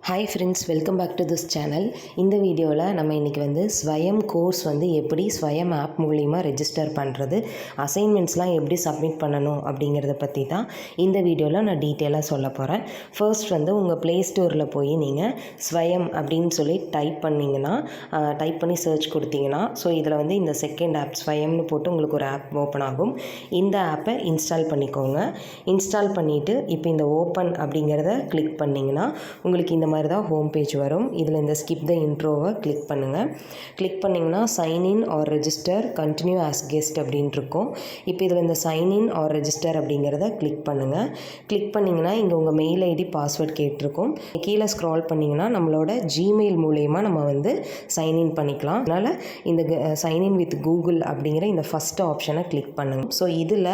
Hi friends, welcome back to this channel. இந்த வீடியோவில் நம்ம இன்றைக்கி ஸ்வயம் கோர்ஸ் எப்படி ஸ்வயம் ஆப் மூலிமா ரெஜிஸ்டர் பண்ணுறது, அசைன்மெண்ட்ஸ்லாம் எப்படி சப்மிட் பண்ணணும் அப்படிங்கிறத பற்றி தான் இந்த வீடியோவில் நான் டீட்டெயிலாக சொல்ல போகிறேன். ஃபர்ஸ்ட் உங்கள் ப்ளே ஸ்டோரில் போய் நீங்கள் ஸ்வயம் அப்படின்னு சொல்லி டைப் பண்ணி சர்ச் கொடுத்தீங்கன்னா, ஸோ இதில் இந்த செகண்ட் ஆப் ஸ்வயம்னு போட்டு உங்களுக்கு ஒரு ஆப் ஓப்பன் ஆகும். இந்த ஆப்பை இன்ஸ்டால் பண்ணிக்கோங்க. இன்ஸ்டால் பண்ணிவிட்டு இப்போ இந்த ஓப்பன் அப்படிங்கிறத கிளிக் பண்ணிங்கன்னா உங்களுக்கு இந்த மாதிரி தான் ஹோம் பேஜ் வரும். இதில் இந்த ஸ்கிப் த இன்ட்ரோவை கிளிக் பண்ணுங்கள். கிளிக் பண்ணிங்கன்னா sign in or register continue as guest அப்படின்னு இருக்கும். இப்போ இதில் இந்த சைன்இன் ஆர் ரெஜிஸ்டர் அப்படிங்கிறத கிளிக் பண்ணுங்கள். கிளிக் பண்ணிங்கன்னா இங்கே உங்கள் மெயில் ஐடி பாஸ்வேர்ட் கேட்டிருக்கும். கீழே ஸ்க்ரால் பண்ணிங்கன்னா நம்மளோட ஜிமெயில் மூலயமா நம்ம சைன்இன் பண்ணிக்கலாம். அதனால் இந்த சைன்இன் வித் கூகுள் அப்படிங்கிற இந்த ஃபஸ்ட் ஆப்ஷனை கிளிக் பண்ணுங்கள். ஸோ இதில்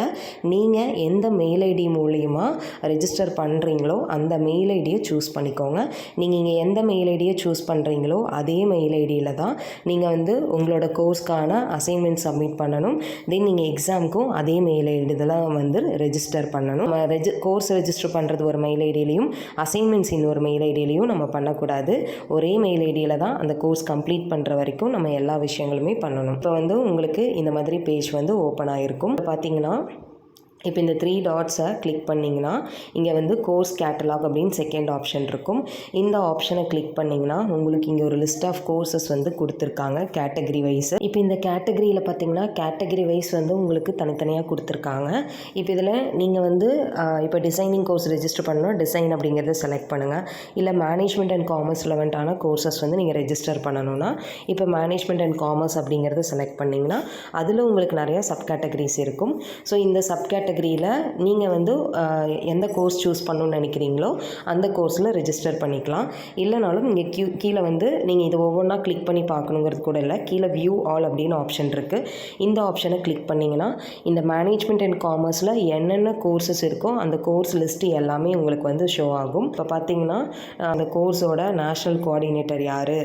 நீங்கள் எந்த மெயில் ஐடி மூலயமா ரெஜிஸ்டர் பண்ணுறீங்களோ அந்த மெயில் ஐடியை சூஸ் பண்ணிக்கோங்க. நீங்கள் இங்கே எந்த மெயில் ஐடியை சூஸ் பண்ணுறீங்களோ அதே மெயில் ஐடியில் தான் நீங்கள் உங்களோட கோர்ஸ்க்கான அசைன்மெண்ட் சப்மிட் பண்ணணும். தென் நீங்கள் எக்ஸாமுக்கும் அதே மெயில் ஐடி தான் ரெஜிஸ்டர் பண்ணணும். கோர்ஸ் ரெஜிஸ்டர் பண்ணுறது ஒரு மெயில் ஐடியிலையும் அசைன்மெண்ட்ஸ் இன்னொரு மெயில் ஐடியிலையும் நம்ம பண்ணக்கூடாது. ஒரே மெயில் ஐடியில் தான் அந்த கோர்ஸ் கம்ப்ளீட் பண்ணுற வரைக்கும் நம்ம எல்லா விஷயங்களுமே பண்ணணும். இப்போ உங்களுக்கு இந்த மாதிரி பேஜ் ஓப்பன் ஆகிருக்கும். பார்த்தீங்கன்னா இப்போ இந்த 3 டாட்ஸை கிளிக் பண்ணிங்கன்னா இங்கே கோர்ஸ் கேட்டலாக் அப்படின்னு செகண்ட் ஆப்ஷன் இருக்கும். இந்த ஆப்ஷனை கிளிக் பண்ணிங்கன்னா உங்களுக்கு இங்கே ஒரு லிஸ்ட் ஆஃப் கோர்சஸ் கொடுத்துருக்காங்க கேட்டகரி வைஸ். இப்போ இந்த கேட்டகரியில் பார்த்தீங்கன்னா கேட்டகரி வைஸ் உங்களுக்கு தனித்தனியாக கொடுத்துருக்காங்க. இப்போ இதில் நீங்கள் இப்போ டிசைனிங் கோர்ஸ் ரெஜிஸ்டர் பண்ணணும், டிசைன் அப்படிங்கிறத செலக்ட் பண்ணுங்கள். இல்லை மேனேஜ்மெண்ட் அண்ட் காமர்ஸ் ரிலவெண்ட்டான கோர்சஸ் நீங்கள் ரெஜிஸ்டர் பண்ணணும்னா இப்போ மேனேஜ்மெண்ட் அண்ட் காமர்ஸ் அப்படிங்கிறத செலக்ட் பண்ணிங்கன்னா அதில் உங்களுக்கு நிறையா சப் கேட்டகரிஸ் இருக்கும். ஸோ இந்த சப் கேட்டகரியில் நீங்கள் எந்த கோர்ஸ் சூஸ் பண்ணணும்னு நினைக்கிறீங்களோ அந்த கோர்ஸில் ரெஜிஸ்டர் பண்ணிக்கலாம். இல்லைனாலும் இங்கே கீழே நீங்கள் இதை ஒவ்வொன்றா கிளிக் பண்ணி பார்க்கணுங்கிறது கூட இல்லை. கீழே வியூ ஆல் அப்படின்னு ஆப்ஷன் இருக்குது. இந்த ஆப்ஷனை கிளிக் பண்ணிங்கன்னா இந்த மேனேஜ்மெண்ட் அண்ட் காமர்ஸில் என்னென்ன கோர்சஸ் இருக்கோ அந்த கோர்ஸ் லிஸ்ட்டு எல்லாமே உங்களுக்கு ஷோ ஆகும். இப்போ பார்த்தீங்கன்னா அந்த கோர்ஸோட நேஷ்னல் கோஆர்டினேட்டர் யார்,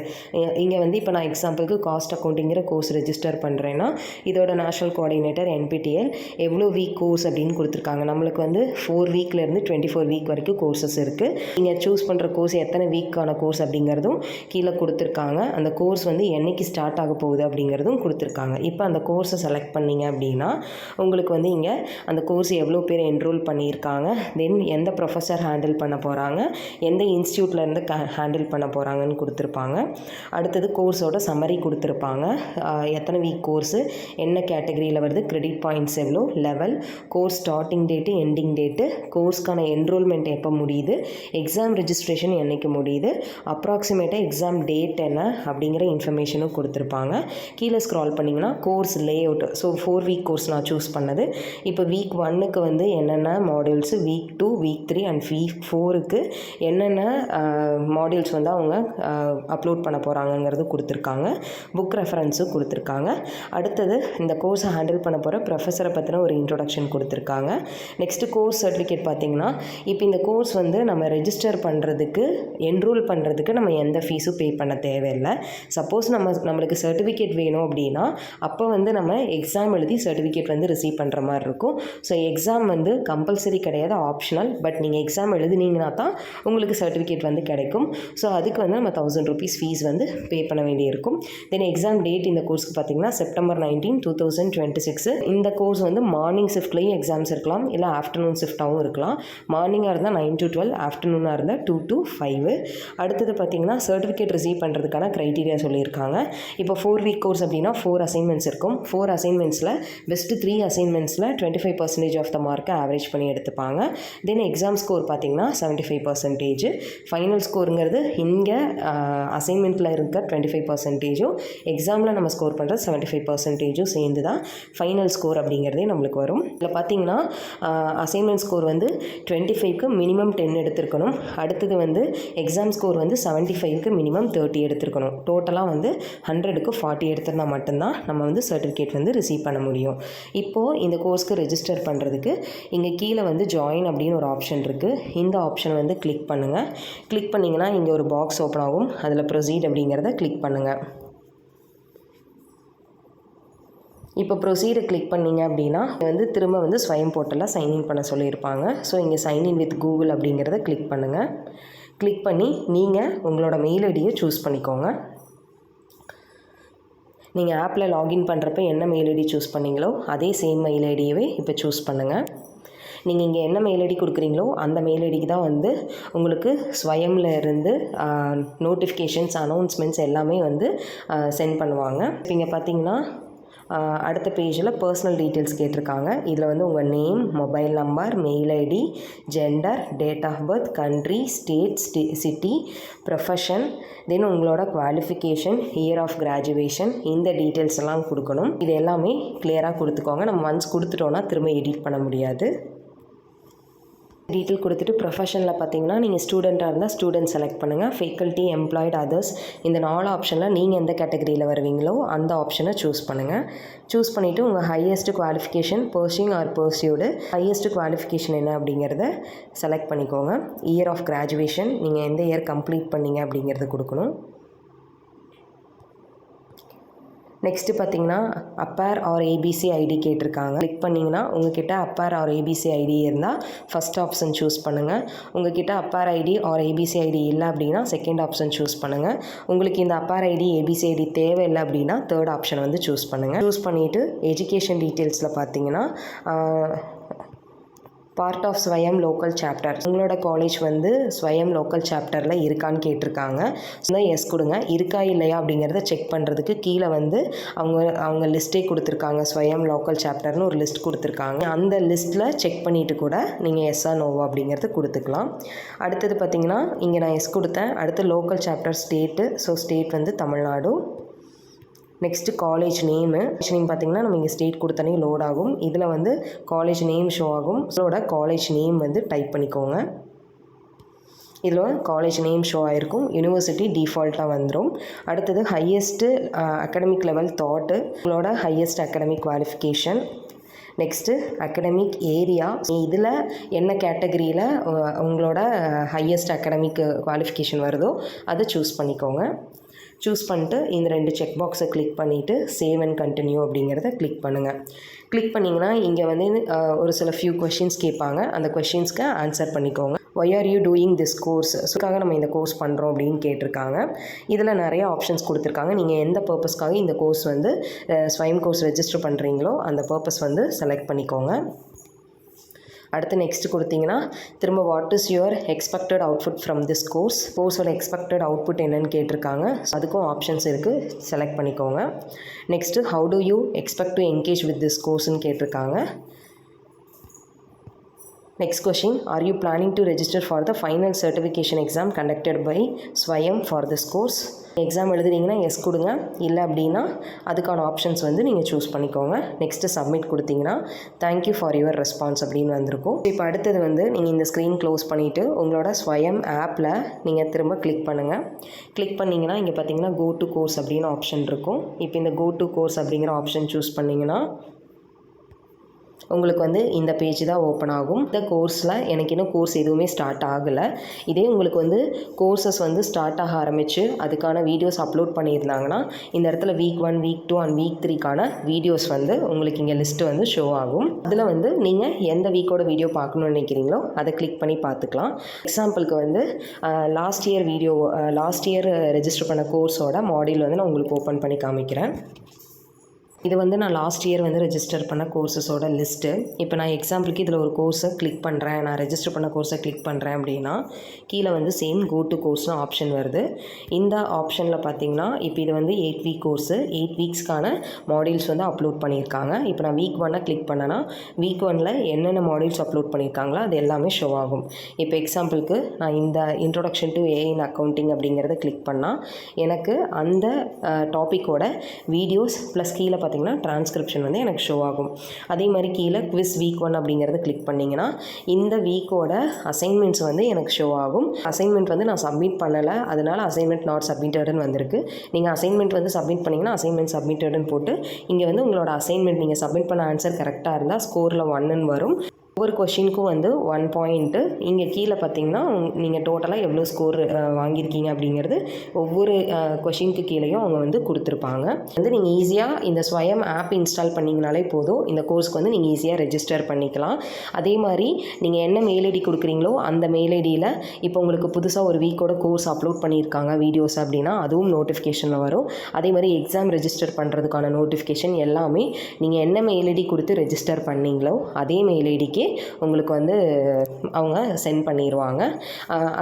இங்கே இப்போ நான் எக்ஸாம்பிளுக்கு காஸ்ட் அக்கௌண்டிங்கிற கோர்ஸ் ரெஜிஸ்டர் பண்ணுறேன்னா இதோட நேஷ்னல் கோஆர்டினேட்டர் NPTEL எவ்வளோ வீக் கோர்ஸ் அப்படின்னு கொடுத்துருக்காங்க. நம்மளுக்கு 4 வீக்லேருந்து 24 வீக் வரைக்கும் கோர்சஸ் இருக்குது. நீங்கள் சூஸ் பண்ணுற கோர்ஸ் எத்தனை வீக்கான கோர்ஸ் அப்படிங்கிறதும் கீழே கொடுத்துருக்காங்க. அந்த கோர்ஸ் என்றைக்கு ஸ்டார்ட் ஆக போகுது அப்படிங்கிறதும் கொடுத்துருக்காங்க. இப்போ அந்த கோர்ஸை செலக்ட் பண்ணிங்க அப்படின்னா உங்களுக்கு இங்கே அந்த கோர்ஸ் எவ்வளோ பேர் என்ரோல் பண்ணியிருக்காங்க, தென் எந்த ப்ரொஃபஸர் ஹேண்டில் பண்ண போகிறாங்க, எந்த இன்ஸ்டியூட்லேருந்து ஹேண்டில் பண்ண போகிறாங்கன்னு கொடுத்துருப்பாங்க. அடுத்தது கோர்ஸோட சம்மரி கொடுத்துருப்பாங்க. எத்தனை வீக் கோர்ஸு, என்ன கேட்டகரியில் வருது, கிரெடிட் பாயிண்ட்ஸ் எவ்வளோ, level, course starting date, ending date, கோர்ஸ்க்கான என்ரோல்மெண்ட் எப்போ முடியுது, எக்ஸாம் ரெஜிஸ்ட்ரேஷன் என்றைக்கு முடியுது, அப்ராக்சிமேட்டாக எக்ஸாம் டேட் என்ன அப்படிங்கிற இன்ஃபர்மேஷனும் கொடுத்துருப்பாங்க. கீழே ஸ்க்ரால் பண்ணிங்கன்னா course layout. So 4 week course நான் சூஸ் பண்ணது. இப்போ வீக் 1க்கு என்னென்ன modules, week 2, week 3 and week 4க்கு என்னென்ன மாடியூல்ஸ் அவங்க அப்லோட் பண்ண போகிறாங்கங்கிறது கொடுத்துருக்காங்க. புக் ரெஃபரன்ஸும் கொடுத்துருக்காங்க. அடுத்தது இந்த கோர்ஸை ஹேண்டில் பண்ண போகிற ப்ரொஃபஸரை பற்றின ஒரு இன்ட்ரோடக்ஷன் கொடுத்துருக்காங்க. நெக்ஸ்ட்டு கோர்ஸ் சர்டிஃபிகேட் பார்த்தீங்கன்னா இப்போ இந்த கோர்ஸ் நம்ம ரெஜிஸ்டர் பண்ணுறதுக்கு, என்ரோல் பண்ணுறதுக்கு நம்ம எந்த ஃபீஸும் பே பண்ண தேவையில்லை. சப்போஸ் நம்மளுக்கு சர்டிஃபிகேட் வேணும் அப்படின்னா அப்போ நம்ம எக்ஸாம் எழுதி சர்டிஃபிகேட் ரிசீவ் பண்ணுற மாதிரி இருக்கும். ஸோ எக்ஸாம் கம்பல்சரி கிடையாது, ஆப்ஷனல். பட் நீங்கள் எக்ஸாம் எழுதுனீங்கன்னா தான் உங்களுக்கு சர்டிஃபிகேட் கிடைக்கும். ஸோ அதுக்கு நம்ம 1000 rupees ஃபீஸ் பே பண்ண வேண்டியிருக்கும். தென் எக்ஸாம் டேட் இந்த கோர்ஸ்க்கு பார்த்தீங்கன்னா செப்டம்பர் 19, 2026. இந்த கோர்ஸ் மார்னிங் ஷிஃப்ட்லேயும் எக்ஸாம்ஸ் இருக்கலாம், இல்லை ஆஃப்டர்நூன் ஷிஃப்டாகவும் இருக்கலாம். மார்னிங்காக இருந்தால் 9 to 12, ஆஃப்டர்நூனாக இருந்தால் 2 to 5. அடுத்தது பார்த்திங்கன்னா சர்டிஃபிகேட் ரிசீவ் பண்ணுறதுக்கான க்ரைட்டீரியா சொல்லியிருக்காங்க. இப்போ 4 வீக் கோர்ஸ் அப்படின்னா 4 அசைன்மெண்ட்ஸ் இருக்கும். 4 அசைன்மெண்ட்ஸில் பெஸ்ட்டு 3 அசைன்மெண்ட்ஸில் 25% ஆஃப் த மார்க்கை ஆவரேஜ் பண்ணி எடுத்துப்பாங்க. தென் எக்ஸாம் ஸ்கோர் பார்த்திங்கன்னா 75%. ஃபைனல் ஸ்கோருங்கிறது இங்கே அசைன்மெண்ட்டில் இருக்க 25%, எக்ஸாமில் நம்ம ஸ்கோர் பண்ணுறது 75% சேர்ந்து தான் ஃபைனல் ஸ்கோர் அப்படிங்கிறதே நம்மளுக்கு வரும். இதில் பார்த்தீங்கன்னா அசைன்மெண்ட் ஸ்கோர் 25க்கு மினிமம் 10 எடுத்திருக்கணும். அடுத்தது எக்ஸாம் ஸ்கோர் 75க்கு மினிமம் 30 எடுத்திருக்கணும். டோட்டலாக 100க்கு 40 எடுத்திருந்தால் மட்டும்தான் நம்ம சர்டிஃபிகேட் ரிசீவ் பண்ண முடியும். இப்போது இந்த கோர்ஸ்க்கு ரெஜிஸ்டர் பண்ணுறதுக்கு இங்கே கீழே ஜாயின் அப்படின்னு ஒரு ஆப்ஷன் இருக்குது. இந்த ஆப்ஷன் கிளிக் பண்ணுங்கள். கிளிக் பண்ணிங்கன்னா இங்கே ஒரு பாக்ஸ் ஓப்பன் ஆகும். அதில் ப்ரொசீட் அப்படிங்கிறத கிளிக் பண்ணுங்கள். இப்போ ப்ரொசீடை கிளிக் பண்ணிங்க அப்படின்னா திரும்ப ஸ்வயம் போர்ட்டலில் சைன்இன் பண்ண சொல்லியிருப்பாங்க. ஸோ இங்கே சைன்இன் வித் கூகுள் அப்படிங்கிறத கிளிக் பண்ணுங்கள். கிளிக் பண்ணி நீங்கள் உங்களோட மெயில் ஐடியை சூஸ் பண்ணிக்கோங்க. நீங்கள் ஆப்பில் லாகின் பண்ணுறப்ப என்ன மெயில் ஐடி சூஸ் பண்ணிங்களோ அதே சேம் மெயில் ஐடியவே இப்போ சூஸ் பண்ணுங்கள். நீங்கள் இங்கே என்ன மெயில் ஐடி கொடுக்குறீங்களோ அந்த மெயில் ஐடிக்கு தான் வந்து உங்களுக்கு ஸ்வயம்ல இருந்து நோட்டிஃபிகேஷன்ஸ், அனௌன்ஸ்மெண்ட்ஸ் எல்லாமே வந்து சென்ட் பண்ணுவாங்க. இப்போ இங்கே பார்த்தீங்கன்னா அடுத்த பேஜில் பர்சனல் டீட்டெயில்ஸ் கேட்டிருக்காங்க. இதில் வந்து உங்கள் name, mobile number, mail ID, gender, date of birth, country, state, city, profession, then உங்களோட குவாலிஃபிகேஷன், இயர் ஆஃப் கிராஜுவேஷன், இந்த டீட்டெயில்ஸ் எல்லாம் கொடுக்கணும். இது எல்லாமே கிளியராக கொடுத்துக்கோங்க. நம்ம ஒன்ஸ் கொடுத்துட்டோன்னா திரும்ப எடிட் பண்ண முடியாது. டீட்டெயில் கொடுத்துட்டு ப்ரொஃபஷனில் பார்த்தீங்கன்னா நீங்கள் ஸ்டூடெண்ட்டாக இருந்தால் ஸ்டூடெண்ட் செலக்ட் பண்ணுங்கள். ஃபேக்கல்ட்டி, எம்ப்ளாய்டு, அதர்ஸ், இந்த 4 ஆப்ஷனில் நீங்கள் எந்த கேட்டகரியில் வருவீங்களோ அந்த ஆப்ஷனை சூஸ் பண்ணுங்கள். சூஸ் பண்ணிவிட்டு உங்கள் highest qualification, pursuing or pursued, highest qualification என்ன அப்படிங்கிறத செலக்ட் பண்ணிக்கோங்க. இயர் ஆஃப் கிராஜுவேஷன், நீங்கள் எந்த இயர் கம்ப்ளீட் பண்ணீங்க அப்படிங்கிறது கொடுக்கணும். நெக்ஸ்ட்டு பார்த்தீங்கன்னா அப்பேர் ஆர் ஏபிசி ஐடி கேட்டிருக்காங்க. கிளிக் பண்ணிங்கன்னா உங்ககிட்ட அப்பேர் ஆர் ஏபிசி ஐடி இருந்தால் ஃபஸ்ட் ஆப்ஷன் சூஸ் பண்ணுங்கள். உங்ககிட்ட அப்பேர் ஐடி ஆர் ஏபிசி ஐடி இல்லை அப்படின்னா செகண்ட் ஆப்ஷன் சூஸ் பண்ணுங்கள். உங்களுக்கு இந்த அப்பேர் ஐடி, ஏபிசி ஐடி தேவையில்லை அப்படின்னா தேர்ட் ஆப்ஷன் வந்து சூஸ் பண்ணுங்கள். சூஸ் பண்ணிவிட்டு எஜுகேஷன் டீட்டெயில்ஸில் பார்த்தீங்கன்னா part of Swayam local chapter, உங்களோட காலேஜ் வந்து ஸ்வயம் லோக்கல் சாப்டரில் இருக்கான்னு கேட்டிருக்காங்க. ஸோ எஸ் கொடுங்க. இருக்கா இல்லையா அப்படிங்கிறத செக் பண்ணுறதுக்கு கீழே வந்து அவங்க லிஸ்ட்டே கொடுத்துருக்காங்க. ஸ்வயம் லோக்கல் சாப்டர்னு ஒரு லிஸ்ட் கொடுத்துருக்காங்க. அந்த லிஸ்ட்டில் செக் பண்ணிவிட்டு கூட நீங்கள் எஸ்ஸா நோவா அப்படிங்கிறது கொடுத்துக்கலாம். அடுத்தது பார்த்திங்கன்னா இங்கே நான் எஸ் கொடுத்தேன். அடுத்து local chapter state, so state வந்து தமிழ்நாடு. நெக்ஸ்ட்டு காலேஜ் நேம் பார்த்திங்கன்னா நம்ம இங்கே ஸ்டேட் கொடுத்தனே லோட் ஆகும். இதில் வந்து காலேஜ் நேம் ஷோ ஆகும். இதோட காலேஜ் நேம் வந்து டைப் பண்ணிக்கோங்க. இதில் காலேஜ் நேம் ஷோ ஆகிருக்கும். யூனிவர்சிட்டி டிஃபால்ட்டாக வந்துடும். அடுத்தது ஹையஸ்ட்டு அகடமிக் லெவல் தாட்டு, உங்களோட highest academic qualification. Next academic area, இதில் என்ன கேட்டகரியில் உங்களோட ஹையஸ்ட் அகடமிக் குவாலிஃபிகேஷன் வருதோ அதை சூஸ் பண்ணிக்கோங்க. சூஸ் பண்ணிட்டு இந்த 2 செக் பாக்ஸை கிளிக் பண்ணிவிட்டு சேவ் அண்ட் கண்டினியூ அப்படிங்கிறத கிளிக் பண்ணுங்கள். கிளிக் பண்ணிங்கன்னா இங்கே வந்து ஒரு சில ஃபியூ கொஷின்ஸ் கேட்பாங்க. அந்த கொஷின்ஸ்க்கு ஆன்சர் பண்ணிக்கோங்க. Why are you doing this course, ஸோக்காக நம்ம இந்த கோர்ஸ் பண்ணுறோம் அப்படின்னு கேட்டிருக்காங்க. இதில் நிறைய ஆப்ஷன்ஸ் கொடுத்துருக்காங்க. நீங்கள் எந்த பர்பஸ்க்காக இந்த கோர்ஸ் வந்து ஸ்வயம் கோர்ஸ் ரெஜிஸ்டர் பண்ணுறீங்களோ அந்த பர்பஸ் வந்து செலக்ட் பண்ணிக்கோங்க. அடுத்து நெக்ஸ்ட் கொடுத்தீங்கன்னா திரும்ப what is your expected output from this கோர்ஸோட எக்ஸ்பெக்டட் அவுட்புட் என்னன்னு கேட்டிருக்காங்க. அதுக்கும் ஆப்ஷன்ஸ் இருக்குது, செலக்ட் பண்ணிக்கோங்க. Next how do you expect to engage with this கோர்ஸ்ன்னு கேட்டிருக்காங்க. Next question, are you planning to register for the final certification exam conducted by Swayam for this course? Exam எழுதுறீங்கன்னா yes கொடுங்க. இல்லை அப்படின்னா அதுக்கான options வந்து நீங்கள் சூஸ் பண்ணிக்கோங்க. நெக்ஸ்ட்டு சப்மிட் கொடுத்தீங்கன்னா தேங்க்யூ ஃபார் யுவர் ரெஸ்பான்ஸ் அப்படின்னு வந்திருக்கும். இப்போ அடுத்தது வந்து நீங்கள் இந்த ஸ்க்ரீன் க்ளோஸ் பண்ணிவிட்டு உங்களோட ஸ்வயம் ஆப்பில் நீங்கள் திரும்ப கிளிக் பண்ணுங்கள். கிளிக் பண்ணிங்கன்னா இங்கே பார்த்தீங்கன்னா கோ டு கோர்ஸ் அப்படின்னு ஆப்ஷன் இருக்கும். இப்போ இந்த கோ டு கோர்ஸ் அப்படிங்கிற ஆப்ஷன் சூஸ் பண்ணிங்கன்னா உங்களுக்கு வந்து இந்த பேஜ் தான் ஓப்பன் ஆகும். இந்த கோர்ஸில் எனக்கு இன்னும் கோர்ஸ் எதுவுமே ஸ்டார்ட் ஆகலை. இதே உங்களுக்கு வந்து கோர்சஸ் வந்து ஸ்டார்ட் ஆக ஆரம்பித்து அதுக்கான வீடியோஸ் அப்லோட் பண்ணியிருந்தாங்கன்னா இந்த இடத்துல வீக் 1, வீக் 2 அண்ட் வீக் 3க்கான வீடியோஸ் வந்து உங்களுக்கு இங்கே லிஸ்ட்டு வந்து ஷோ ஆகும். அதில் வந்து நீங்கள் எந்த வீக்கோட வீடியோ பார்க்கணுன்னு நினைக்கிறீங்களோ அதை கிளிக் பண்ணி பார்த்துக்கலாம். எக்ஸாம்பிளுக்கு வந்து லாஸ்ட் இயர் ரெஜிஸ்டர் பண்ண கோர்ஸோட மாடியூல் வந்து நான் உங்களுக்கு ஓப்பன் பண்ணி காமிக்கிறேன். இது வந்து நான் லாஸ்ட் இயர் வந்து ரெஜிஸ்டர் பண்ண கோர்ஸஸோட லிஸ்ட்டு. இப்போ நான் எக்ஸாம்பிளுக்கு இதில் ஒரு கோர்ஸை கிளிக் பண்ணுறேன், நான் ரெஜிஸ்டர் பண்ண கோர்ஸை கிளிக் பண்ணுறேன் அப்படின்னா கீழே வந்து சேம் கோ டு கோர்ஸ்னு ஆப்ஷன் வருது. இந்த ஆப்ஷனில் பார்த்தீங்கன்னா இப்போ இது வந்து 8 வீக் கோர்ஸு, 8 வீக்ஸ்க்கான மாடியூல்ஸ் வந்து அப்லோட் பண்ணியிருக்காங்க. இப்போ நான் வீக் 1 கிளிக் பண்ணேன்னா வீக் 1ல் என்னென்ன மாடியூல்ஸ் அப்லோட் பண்ணியிருக்காங்களோ அது எல்லாமே ஷோ ஆகும். இப்போ எக்ஸாம்பிளுக்கு நான் இந்த introduction to AI in accounting அப்படிங்கிறத கிளிக் பண்ணால் எனக்கு அந்த டாப்பிக்கோட வீடியோஸ் ப்ளஸ் கீழே பார்த்தீங்கன்னா டிரான்ஸ்கிரிப்ஷன் வந்து எனக்கு ஷோ ஆகும். அதே மாதிரி கீழே குவிஸ் வீக் 1 அப்படிங்கிறத கிளிக் பண்ணிங்கன்னா இந்த வீக்கோட அசைன்மெண்ட்ஸ் வந்து எனக்கு ஷோ ஆகும். அசைன்மெண்ட் வந்து நான் சப்மிட் பண்ணலை, அதனால் அசைன்மெண்ட் நாட் சப்மிட்டட்னு வந்திருக்கு. நீங்கள் அசைன்மெண்ட் வந்து சப்மிட் பண்ணிங்கன்னா அசைன்மெண்ட் சப்மிட்டட்னு போட்டு இங்கே வந்து உங்களோட அசைன்மெண்ட் நீங்கள் சப்மிட் பண்ண ஆன்சர் கரெக்டாக இருந்தால் ஸ்கோரில் 1ன்னு வரும். ஒவ்வொரு கொஷினுக்கும் வந்து 1 பாயிண்ட்டு. இங்கே கீழே பார்த்தீங்கன்னா நீங்கள் டோட்டலாக எவ்வளோ ஸ்கோர் வாங்கியிருக்கீங்க அப்படிங்கிறது ஒவ்வொரு கொஷினுக்கு கீழேயும் அவங்க வந்து கொடுத்துருப்பாங்க. வந்து நீங்கள் ஈஸியாக இந்த ஸ்வயம் ஆப் இன்ஸ்டால் பண்ணிங்கனாலே போதும், இந்த கோர்ஸ்க்கு வந்து நீங்கள் ஈஸியாக ரெஜிஸ்டர் பண்ணிக்கலாம். அதே மாதிரி நீங்கள் என்ன மெயில் ஐடி கொடுக்குறீங்களோ அந்த மெயில் ஐடியில் இப்போ உங்களுக்கு புதுசாக ஒரு வீக்கோட கோர்ஸ் அப்லோட் பண்ணியிருக்காங்க வீடியோஸ் அப்படின்னா அதுவும் நோட்டிஃபிகேஷனில் வரும். அதே மாதிரி எக்ஸாம் ரெஜிஸ்டர் பண்ணுறதுக்கான நோட்டிஃபிகேஷன் எல்லாமே நீங்கள் என்ன மெயில் ஐடி கொடுத்து ரெஜிஸ்டர் பண்ணீங்களோ அதே மெயில் ஐடிக்கு உங்களுக்கு வந்து அவங்க சென்ட் பண்ணிடுவாங்க.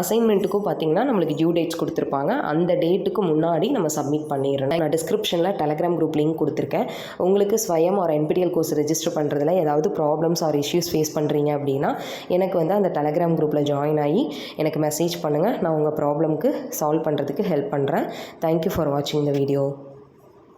அசைன்மெண்ட்டுக்கும் பார்த்திங்கன்னா நம்மளுக்கு டியூ டேட்ஸ் கொடுத்துருப்பாங்க. அந்த டேட்டுக்கு முன்னாடி நம்ம சப்மிட் பண்ணிடணும். நான் டிஸ்கிரிப்ஷனில் டெலகிராம் குரூப் லிங்க் கொடுத்துருக்கேன். உங்களுக்கு ஸ்வயம் ஒரு NPTEL கோர்ஸ் ரெஜிஸ்டர் பண்ணுறதுல ஏதாவது ப்ராப்ளம்ஸ் ஆர் இஷ்யூஸ் ஃபேஸ் பண்ணுறீங்க அப்படின்னா எனக்கு வந்து அந்த டெலகிராம் குரூப்பில் ஜாயின் ஆகி எனக்கு மெசேஜ் பண்ணுங்கள். நான் உங்கள் ப்ராப்ளம்க்கு சால்வ் பண்ணுறதுக்கு ஹெல்ப் பண்ணுறேன். தேங்க்யூ ஃபார் வாட்சிங் த வீடியோ.